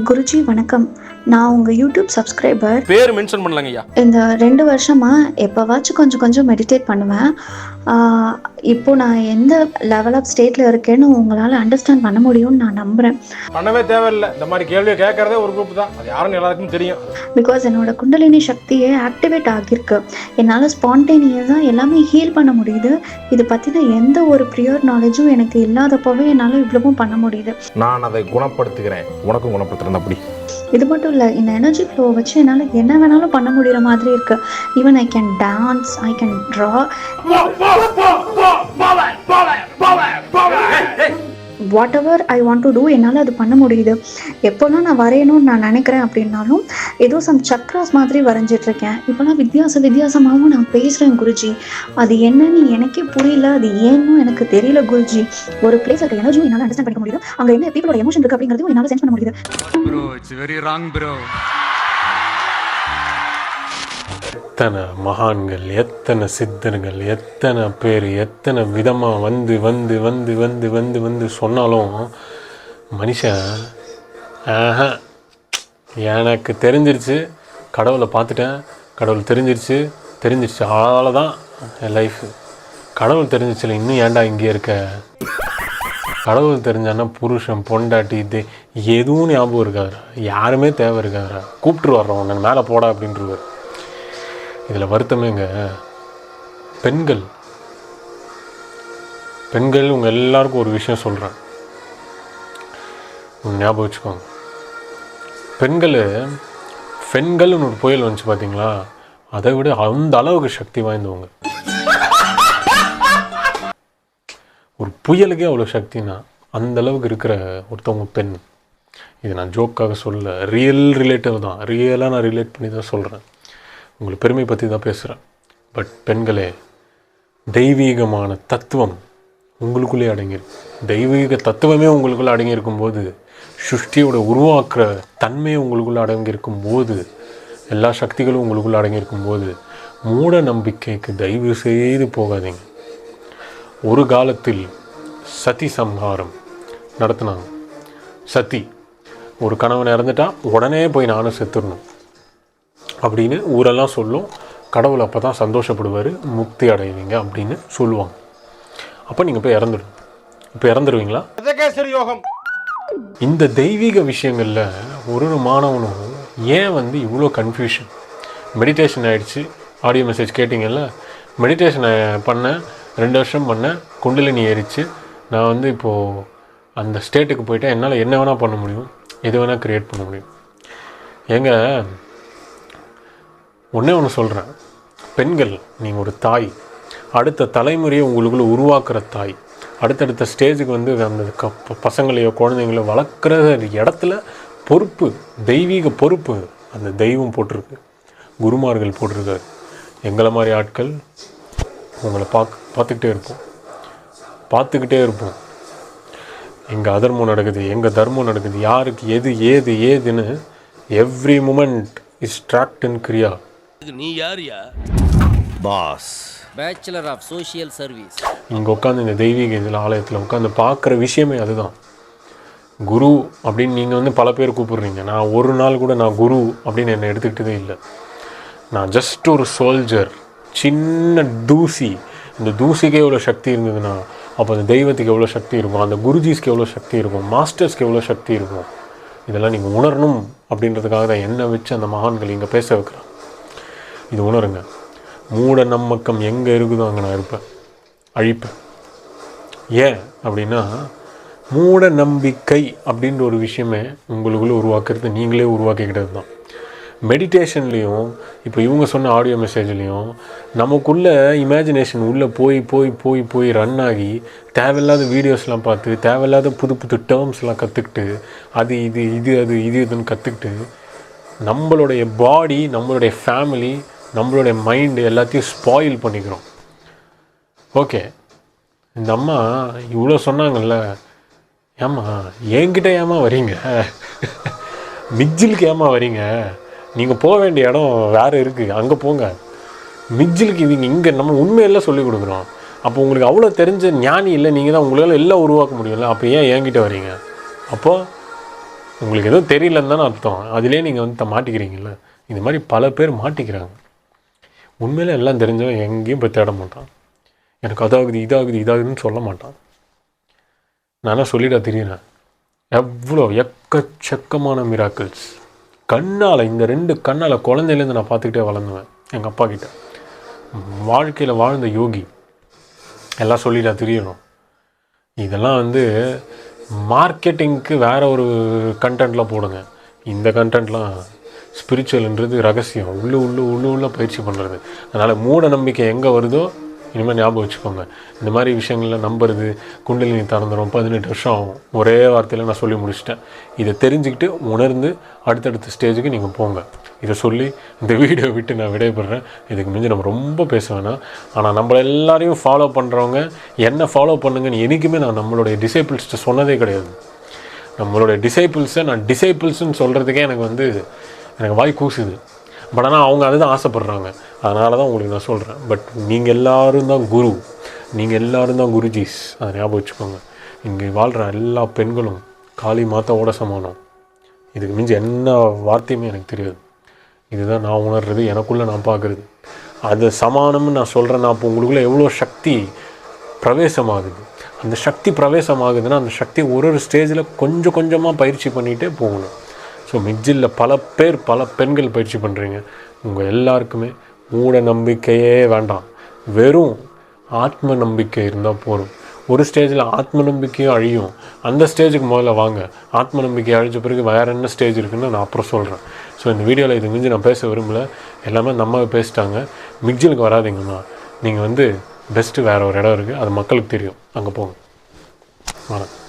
குருஜி வணக்கம். நான் உங்கள் யூடியூப் சப்ஸ்கிரைபர். பேர் மென்ஷன் பண்ணலாங்க ஐயா. இந்த 2 வருஷமாக எப்போவாச்சும் கொஞ்சம் கொஞ்சம் மெடிடேட் பண்ணுவேன். இப்போ நான் எந்த லெவல் ஆஃப் ஸ்டேட்டில் இருக்கேன்னு உங்களால் அண்டர்ஸ்டாண்ட் பண்ண முடியும்னு நான் நம்புகிறேன். பண்ணவே தேவையில்லை. இந்த மாதிரி கேள்வியை கேட்கறதே ஒரு குரூப் தான். அது யாருன்னு எல்லாருக்கும் தெரியும். பிகாஸ் என்னோட குண்டலினி சக்தியே ஆக்டிவேட் ஆகியிருக்கு. என்னால் ஸ்பான்டேனியஸாக எல்லாமே ஹீல் பண்ண முடியுது. இது பற்றின எந்த ஒரு ப்ரியர் நாலேஜும் எனக்கு இல்லாதப்போவே என்னால் இவ்வளவும் பண்ண முடியுது. நான் அதை குணப்படுத்துகிறேன், உனக்கும் குணப்படுத்துறேன். அப்படி இது மட்டும் இல்லை, இந்த எனர்ஜி ஃப்ளோ வச்சு என்னால் என்ன வேணாலும் பண்ண முடிகிற மாதிரி இருக்குது. Even I can dance, I can draw, whatever I want to do என்னால் அது பண்ண முடியுது. எப்போல்லாம் நான் வரையணும்னு நான் நினைக்கிறேன் அப்படின்னாலும் ஏதோ சம் சக்ராஸ் மாதிரி வரைஞ்சிட்ருக்கேன். இப்போலாம் வித்தியாசமாகவும் நான் பேசுகிறேன் குருஜி. அது என்னன்னு எனக்கே புரியல, அது ஏன்னும் எனக்கு தெரியல குருஜி. ஒரு பிளேஸ் இருக்க எனர்ஜியும் என்னால் அண்டர்ஸ்டாண்ட் பண்ணிக்க முடியுது. அங்கே என்ன பீப்புளோட எமோஷன் இருக்குது அப்படிங்கிறதையும் என்னால் சென்ஸ் பண்ண முடியுது. Bro, it's very wrong, bro. எத்தனை மகான்கள், எத்தனை சித்தர்கள், எத்தனை பேர், எத்தனை விதமாக வந்து வந்து வந்து வந்து வந்து வந்து சொன்னாலும் மனுஷன் எனக்கு தெரிஞ்சிருச்சு, கடவுளை பார்த்துட்டேன், கடவுள் தெரிஞ்சிருச்சு அவ்வளோதான் என் லைஃபு. கடவுள் தெரிஞ்சிச்சுல இன்னும் ஏன்டா இங்கே இருக்க? கடவுள் தெரிஞ்சான்னா புருஷன் பொண்டாட்டி இது எதுவும் ஞாபகம் இருக்காதுரா, யாருமே தேவை இருக்காதுரா. கூப்பிட்டு வர்றோம் உன்னை மேலே போடா அப்படின்ட்டுருவார். இதில் வருத்தமேங்க பெண்கள் உங்கள் எல்லாருக்கும் ஒரு விஷயம் சொல்கிறேன், ஞாபகம் வச்சுக்கோங்க. பெண்கள்னு ஒரு புயல் வந்துச்சு பார்த்தீங்களா, அதை விட அந்த அளவுக்கு சக்தி வாய்ந்தவங்க. ஒரு புயலுக்கே அவ்வளோ சக்தினா அந்த அளவுக்கு இருக்கிற ஒருத்தவங்க பெண். இது நான் ஜோக்காக சொல்ல, ரிலேட்டிவ் தான், ரியலாக நான் ரிலேட் பண்ணி தான் சொல்கிறேன். உங்களுக்கு பெருமை பற்றி தான் பேசுகிறேன். பட் பெண்களே, தெய்வீகமான தத்துவம் உங்களுக்குள்ளே அடங்கியிருக்கு. தெய்வீக தத்துவமே உங்களுக்குள்ளே அடங்கியிருக்கும் போது, சிருஷ்டியோட உருவாக்குற தன்மையை உங்களுக்குள்ளே அடங்கியிருக்கும் போது, எல்லா சக்திகளும் உங்களுக்குள்ளே அடங்கியிருக்கும் போது, மூட நம்பிக்கைக்கு தயவு செய்து போகாதீங்க. ஒரு காலத்தில் சதி சம்ஹாரம் நடத்தினாங்க. சதி ஒரு கணவன் இறந்துட்டா உடனே போய் நானும் செத்துடணும் அப்படின்னு ஊரெல்லாம் சொல்லும். கடவுள் அப்போ தான் சந்தோஷப்படுவார், முக்தி அடைவீங்க அப்படின்னு சொல்லுவாங்க. அப்போ நீங்கள் போய் இறந்துடும். இப்போ இறந்துடுவீங்களா? யோகம். இந்த தெய்வீக விஷயங்களில் ஒரு மாணவனும் ஏன் இவ்வளோ கன்ஃபியூஷன்? மெடிடேஷன் ஆகிடுச்சு, ஆடியோ மெசேஜ் கேட்டிங்கல்ல, மெடிடேஷன் பண்ண 2 வருஷம் பண்ணேன், குண்டலினி ஏறிச்சு. நான் இப்போது அந்த ஸ்டேட்டுக்கு போயிட்டேன். என்னால் என்ன வேணால் பண்ண முடியும், எது வேணால் க்ரியேட் பண்ண முடியும். ஏங்க ஒன்று சொல்கிறேன், பெண்கள் நீங்கள் ஒரு தாய், அடுத்த தலைமுறையை உங்களுக்குள்ளே உருவாக்குற தாய். அடுத்தடுத்த ஸ்டேஜுக்கு அந்த பசங்களையோ குழந்தைங்களோ வளர்க்குற இடத்துல பொறுப்பு, தெய்வீக பொறுப்பு அந்த தெய்வம் போட்டிருக்கு, குருமார்கள் போட்டிருக்காரு. எங்களை மாதிரி ஆட்கள் உங்களை பார்த்துக்கிட்டே இருப்போம். எங்கள் அதர்மம் நடக்குது, எங்கள் தர்மம் நடக்குது, யாருக்கு எது ஏதுன்னு every moment is tracked in கிரியா. நீ யாரியா? Boss, bachelor of social service. இங்கே உட்காந்து இந்த தெய்வீக இதில் ஆலயத்தில் உட்காந்து பார்க்குற விஷயமே அதுதான். குரு அப்படின்னு நீங்கள் பல பேர் கூப்பிடுறீங்க. நான் ஒரு நாள் கூட நான் குரு அப்படின்னு என்னை எடுத்துக்கிட்டதே இல்லை. நான் ஜஸ்ட் ஒரு சோல்ஜர், சின்ன தூசி. இந்த தூசிக்கு எவ்வளோ சக்தி இருந்ததுன்னா அப்போ அந்த தெய்வத்துக்கு எவ்வளோ சக்தி இருக்கும், அந்த குருஜிஸ்க்கு எவ்வளோ சக்தி இருக்கும், மாஸ்டர்ஸ்க்கு எவ்வளோ சக்தி இருக்கும். இதெல்லாம் நீங்கள் உணரணும் அப்படின்றதுக்காக தான் என்னை வச்சு அந்த மகான்கள் இங்கே பேச வைக்கிறான். இது உணருங்க. மூட நம்பக்கம் எங்கே இருக்குதோ அங்கே நான் இருப்பேன், அழிப்பேன். ஏன் அப்படின்னா, மூட நம்பிக்கை அப்படின்ற ஒரு விஷயமே உங்களுக்குள்ளே உருவாக்குறது நீங்களே உருவாக்கிக்கிட்டது தான். மெடிடேஷன்லேயும் இப்போ இவங்க சொன்ன ஆடியோ மெசேஜ்லேயும் நமக்குள்ளே இமேஜினேஷன் உள்ளே போய் போய் போய் போய் ரன் ஆகி தேவையில்லாத வீடியோஸ்லாம் பார்த்து தேவையில்லாத புது டேர்ம்ஸ்லாம் கற்றுக்கிட்டு அது இதுன்னு கற்றுக்கிட்டு நம்மளுடைய பாடி, நம்மளுடைய ஃபேமிலி, நம்மளுடைய மைண்டு எல்லாத்தையும் ஸ்பாயில் பண்ணிக்கிறோம். ஓகே, இந்த அம்மா இவ்வளோ சொன்னாங்கல்ல, ஏம்மா என்கிட்ட ஏம்மா வரீங்க? மிக்ஜிலுக்கு ஏம்மா வரீங்க? நீங்கள் போக வேண்டிய இடம் வேறு இருக்குது, அங்கே போங்க. மிக்ஜிலுக்கு இங்கே நம்ம உண்மையெல்லாம் சொல்லிக் கொடுக்குறோம். அப்போ உங்களுக்கு அவ்வளோ தெரிஞ்ச ஞானி இல்லை, நீங்கள் தான் உங்களால் எல்லாம் உருவாக்க முடியும்ல, அப்போ ஏன் என்கிட்ட வரீங்க? அப்போது உங்களுக்கு எதுவும் தெரியலன்னு தானே அர்த்தம். அதிலே நீங்கள் வந்து மாட்டிக்கிறீங்கல்ல. இது மாதிரி பல பேர் மாட்டிக்கிறாங்க. உண்மையிலே எல்லாம் தெரிஞ்சவன் எங்கேயும் போய் தேட மாட்டான். எனக்கு அதாகுது இதாகுதுன்னு சொல்ல மாட்டான். நானே சொல்லிட தெரியுறேன். எவ்வளோ எக்கச்சக்கமான மிராக்கிள்ஸ் கண்ணால், இந்த 2 கண்ணால் குழந்தையிலேருந்து நான் பார்த்துக்கிட்டே வளர்ந்துவேன். எங்கள் அப்பா கிட்ட வாழ்க்கையில் வாழ்ந்த யோகி எல்லாம் சொல்லிட்டா தெரியணும். இதெல்லாம் வந்து மார்க்கெட்டிங்க்கு வேறு ஒரு கண்டென்ட்லாம் போடுங்க. இந்த கண்டென்ட்லாம் ஸ்பிரிச்சுவல்ன்றது ரகசியம், உள்ள பயிற்சி பண்ணுறது. அதனால் மூட நம்பிக்கை எங்கே வருதோ இனிமேல் ஞாபகம் வச்சுக்கோங்க. இந்த மாதிரி விஷயங்களில் நம்புறது, குண்டலினி திறந்துடும், 18 வருஷம் ஆகும். ஒரே வார்த்தையில் நான் சொல்லி முடிச்சிட்டேன். இதை தெரிஞ்சுக்கிட்டு உணர்ந்து அடுத்தடுத்த ஸ்டேஜுக்கு நீங்கள் போங்க. இதை சொல்லி இந்த வீடியோ விட்டு நான் விடைபெறேன். இதுக்கு மிஞ்சி நம்ம ரொம்ப பேச வேணாம். ஆனால் நம்மள எல்லாரையும் ஃபாலோ பண்ணுறவங்க என்ன ஃபாலோ பண்ணுங்கன்னு என்றைக்குமே நான் நம்மளுடைய டிசைபிள்ஸ்ட்டு சொன்னதே கிடையாது. நம்மளுடைய டிசைபிள்ஸை நான் டிசைபிள்ஸ்ன்னு சொல்கிறதுக்கே எனக்கு வாய் கூசுது. பட் ஆனால் அவங்க அதுதான் ஆசைப்பட்றாங்க. அதனால தான் உங்களுக்கு நான் சொல்கிறேன். பட் நீங்கள் எல்லோரும் தான் குரு, நீங்கள் எல்லோரும் தான் குருஜீஸ். அதை ஞாபகம் வச்சுக்கோங்க. இங்கே வாழ்கிற எல்லா பெண்களும் காளி மாத்தாவோட சமானம். இதுக்கு மிஞ்சி என்ன வார்த்தையுமே எனக்கு தெரியாது. இதுதான் நான் உணர்றது, எனக்குள்ளே நான் பார்க்குறது. அது சமானம்னு நான் சொல்கிறேன். நான் இப்போ உங்களுக்குள்ளே எவ்வளோ சக்தி பிரவேசமாகுது. அந்த சக்தி பிரவேசமாகுதுன்னா அந்த சக்தி ஒரு ஸ்டேஜில் கொஞ்சம் கொஞ்சமாக பயிற்சி பண்ணிகிட்டே போகணும். ஸோ மிக்ஜில் பல பெண்கள் பயிற்சி பண்ணுறீங்க. உங்கள் எல்லாருக்குமே மூட நம்பிக்கையே வேண்டாம். வெறும் ஆத்ம நம்பிக்கை இருந்தால் போதும். ஒரு ஸ்டேஜில் ஆத்ம நம்பிக்கையும் அழியும். அந்த ஸ்டேஜுக்கு முதல்ல வாங்க. ஆத்ம நம்பிக்கை அழிஞ்ச பிறகு வேறு என்ன ஸ்டேஜ் இருக்குன்னு நான் அப்புறம் சொல்கிறேன். ஸோ இந்த வீடியோவில் இது மிஞ்சி நான் பேச விரும்பல. எல்லாமே நம்ம பேசிட்டாங்க. மிக்ஜிலுக்கு வராதிங்கம்மா. நீங்கள் பெஸ்ட்டு வேறு ஒரு இடம் இருக்குது, அது மக்களுக்கு தெரியும். அங்கே போங்க. வணக்கம்.